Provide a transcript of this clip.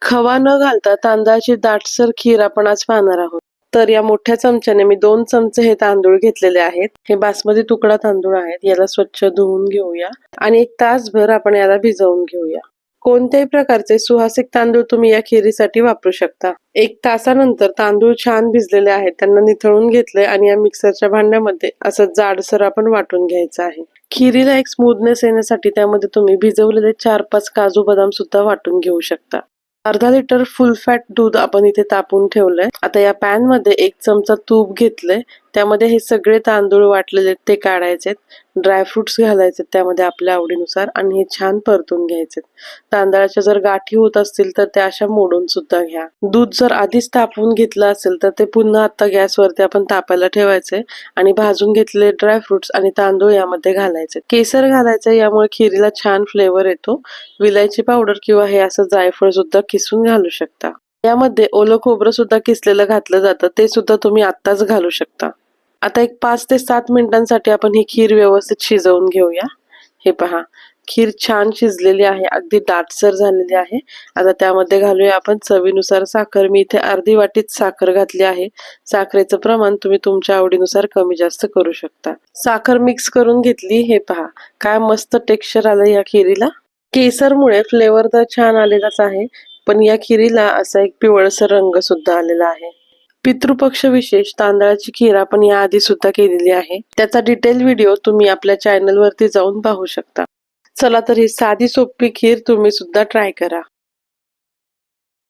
खवा न घालता तांदळाची दाटसर खीर आपण आज पाहणार आहोत. तर या मोठ्या चमच्याने मी 2 चमचे हे तांदूळ घेतलेले आहेत. हे बासमती तुकडा तांदूळ आहेत. याला स्वच्छ धुवून घेऊया आणि 1 तासभर आपण याला भिजवून घेऊया. कोणत्याही प्रकारचे सुहासिक तांदूळ तुम्ही या खिरीसाठी वापरू शकता. 1 तासानंतर तांदूळ छान भिजलेले आहेत. त्यांना निथळून घेतले आणि या मिक्सरच्या भांड्यामध्ये असं जाडसर आपण वाटून घ्यायचं आहे. खिरीला एक स्मूथनेस येण्यासाठी त्यामध्ये तुम्ही भिजवलेले 4-5 काजू बदाम सुद्धा वाटून घेऊ शकता. अर्धा लिटर फुल फॅट दूध आपण इथे तापून ठेवलंय. आता या पॅन मध्ये 1 चमचा तूप घेतलंय. त्यामध्ये हे सगळे तांदूळ वाटलेले ते काढायचे, ड्रायफ्रुट्स घालायचे त्यामध्ये आपल्या आवडीनुसार आणि हे छान परतून घ्यायचे. तांदळाच्या जर गाठी होत असतील तर त्या अशा मोडून सुद्धा घ्या. दूध जर आधीच तापवून घेतलं असेल तर ते पुन्हा आता गॅसवरती आपण तापायला ठेवायचे आणि भाजून घेतलेले ड्रायफ्रुट्स आणि तांदूळ यामध्ये घालायचे. केसर घालायचं, यामुळे खिरीला छान फ्लेवर येतो. विलायची पावडर किंवा हे असं जायफळ सुद्धा किसून घालू शकता. यामध्ये ओलं खोबरं सुद्धा किसलेलं घातलं जातं, ते सुद्धा तुम्ही आत्ताच घालू शकता. आता एक 5 ते 7 मिनिटांसाठी आपण ही खीर व्यवस्थित शिजवून घेऊया. हे पहा, खीर छान शिजलेली आहे, अगदी दाटसर झालेली आहे. आता त्यामध्ये घालूया आपण चवीनुसार साखर. मी इथे अर्धी वाटीच साखर घातली आहे. साखरेचं प्रमाण तुम्ही तुमच्या आवडीनुसार कमी जास्त करू शकता. साखर मिक्स करून घेतली. हे पहा, काय मस्त टेक्स्चर आलं या खिरीला. केसरमुळे फ्लेवर तर छान आलेलाच आहे, पण या खिरीला असा एक पिवळसर रंग सुद्धा आलेला आहे. पितृपक्ष विशेष तांदळाची खीर आपण याआधी सुद्धा केलेली आहे. त्याचा डिटेल व्हिडिओ तुम्ही आपल्या चॅनल वरती जाऊन पाहू शकता. चला तर ही साधी सोपी खीर तुम्ही सुद्धा ट्राय करा.